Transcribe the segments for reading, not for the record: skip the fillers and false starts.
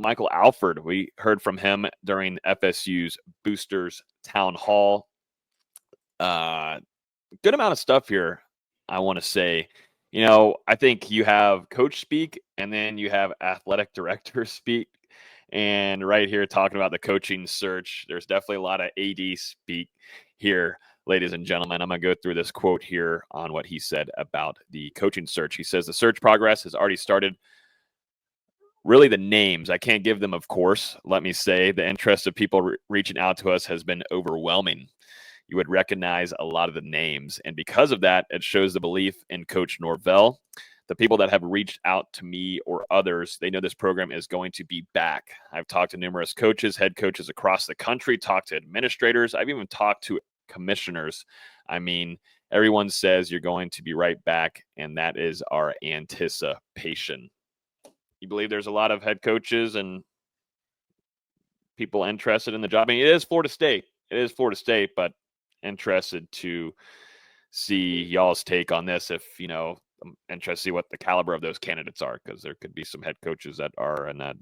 Michael Alford. We heard from him during FSU's Boosters Town Hall. Good amount of stuff here, I want to say. I think you have coach speak and then you have athletic director speak. And right here, talking about the coaching search, there's definitely a lot of AD speak here, ladies and gentlemen. I'm going to go through this quote here on what he said about the coaching search. He says, the search progress has already started. Really, the names, I can't give them, of course. Let me say, the interest of people reaching out to us has been overwhelming. You would recognize a lot of the names. And because of that, it shows the belief in Coach Norvell. The people that have reached out to me or others, they know this program is going to be back. I've talked to numerous coaches, head coaches across the country, talked to administrators. I've even talked to commissioners. I mean, everyone says you're going to be right back, and that is our anticipation. You believe there's a lot of head coaches and people interested in the job? I mean, it is Florida State. But interested to see y'all's take on this. If I'm interested to see what the caliber of those candidates are, because there could be some head coaches that are in that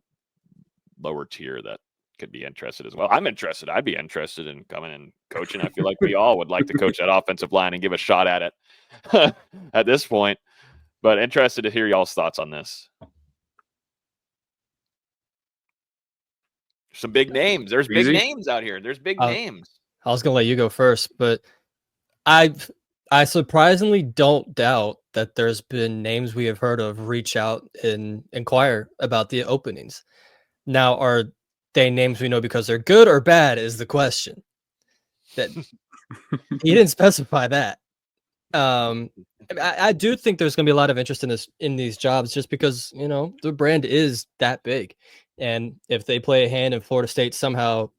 lower tier that could be interested as well. I'm interested. I'd be interested in coming and coaching. I feel like we all would like to coach that offensive line and give a shot at it at this point. But interested to hear y'all's thoughts on this. Some big names. There's big names out here. There's big names. I was going to let you go first, but I surprisingly don't doubt that there's been names we have heard of reach out and inquire about the openings. Now, are they names we know because they're good or bad is the question. That he didn't specify that. I do think there's going to be a lot of interest in these jobs just because, the brand is that big. And if they play a hand in Florida State somehow,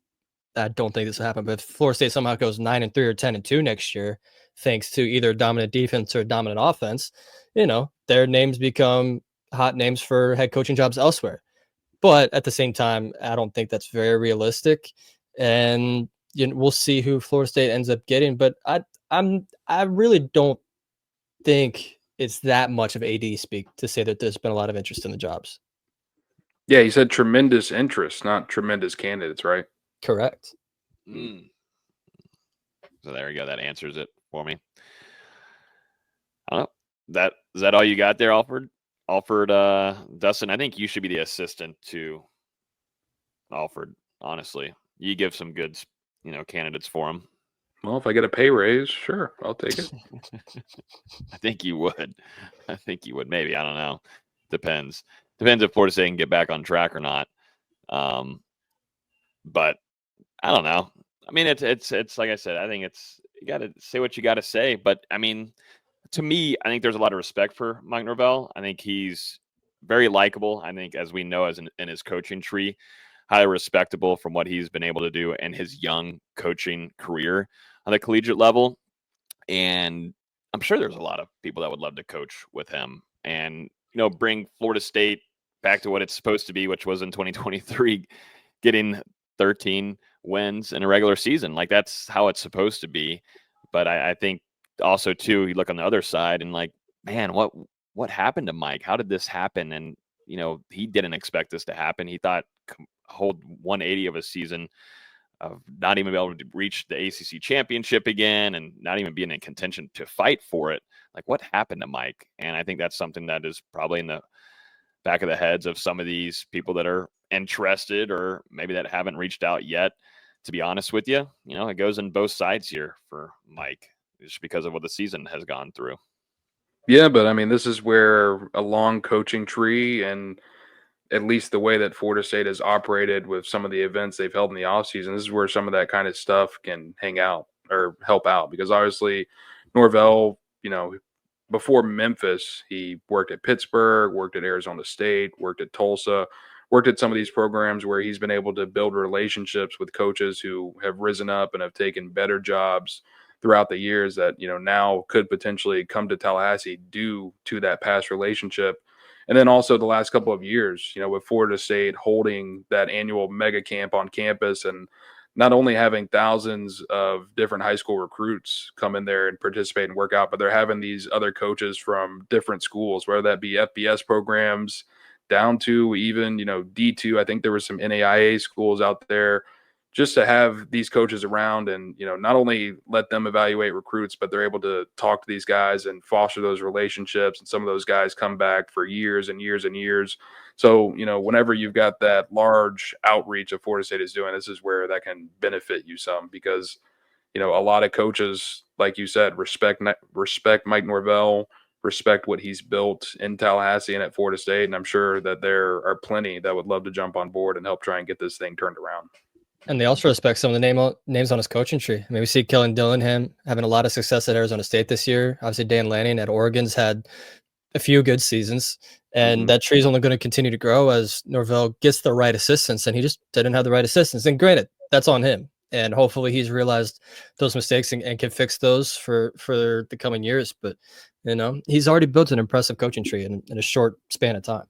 I don't think this will happen, but if Florida State somehow goes 9-3 or 10-2 next year, thanks to either dominant defense or dominant offense, their names become hot names for head coaching jobs elsewhere. But at the same time, I don't think that's very realistic. And we'll see who Florida State ends up getting. But I really don't think it's that much of AD speak to say that there's been a lot of interest in the jobs. Yeah, he said tremendous interest, not tremendous candidates, right? Correct. So there you go. That answers it for me. I don't know. Is that all you got there, Alfred? Dustin, I think you should be the assistant to Alfred. Honestly, you give some good, candidates for him. Well, if I get a pay raise, sure, I'll take it. I think you would. Maybe, I don't know. Depends if Florida State can get back on track or not. But I don't know. I mean, it's like I said. I think you got to say what you got to say. But I mean, to me, I think there's a lot of respect for Mike Norvell. I think he's very likable. I think, as we know, in his coaching tree, highly respectable from what he's been able to do in his young coaching career on the collegiate level. And I'm sure there's a lot of people that would love to coach with him and bring Florida State back to what it's supposed to be, which was in 2023, getting 13 wins in a regular season. Like, that's how it's supposed to be. But I think also too, you look on the other side and like, man, what happened to Mike? How did this happen? And he didn't expect this to happen. He thought hold 180 of a season of not even be able to reach the ACC championship again and not even being in contention to fight for it. Like, what happened to Mike? And I think that's something that is probably in the back of the heads of some of these people that are interested or maybe that haven't reached out yet. To be honest with you, it goes in both sides here for Mike, just because of what the season has gone through. Yeah, but I mean, this is where a long coaching tree and at least the way that Florida State has operated with some of the events they've held in the offseason, this is where some of that kind of stuff can hang out or help out. Because obviously Norvell, before Memphis, he worked at Pittsburgh, worked at Arizona State, worked at Tulsa, worked at some of these programs where he's been able to build relationships with coaches who have risen up and have taken better jobs throughout the years that, now could potentially come to Tallahassee due to that past relationship. And then also the last couple of years, with Florida State holding that annual mega camp on campus and not only having thousands of different high school recruits come in there and participate and work out, but they're having these other coaches from different schools, whether that be FBS programs, down to even, D2. I think there were some NAIA schools out there, just to have these coaches around and, not only let them evaluate recruits, but they're able to talk to these guys and foster those relationships. And some of those guys come back for years and years and years. So, whenever you've got that large outreach of Florida State is doing, this is where that can benefit you some, because, a lot of coaches, like you said, respect Mike Norvell, respect what he's built in Tallahassee and at Florida State. And I'm sure that there are plenty that would love to jump on board and help try and get this thing turned around. And they also respect some of the names on his coaching tree. I mean, we see Kellen Dillingham having a lot of success at Arizona State this year. Obviously, Dan Lanning at Oregon's had a few good seasons, and that tree is only going to continue to grow as Norvell gets the right assistants, and he just didn't have the right assistants. And granted, that's on him. And hopefully he's realized those mistakes and can fix those for the coming years. But, he's already built an impressive coaching tree in a short span of time.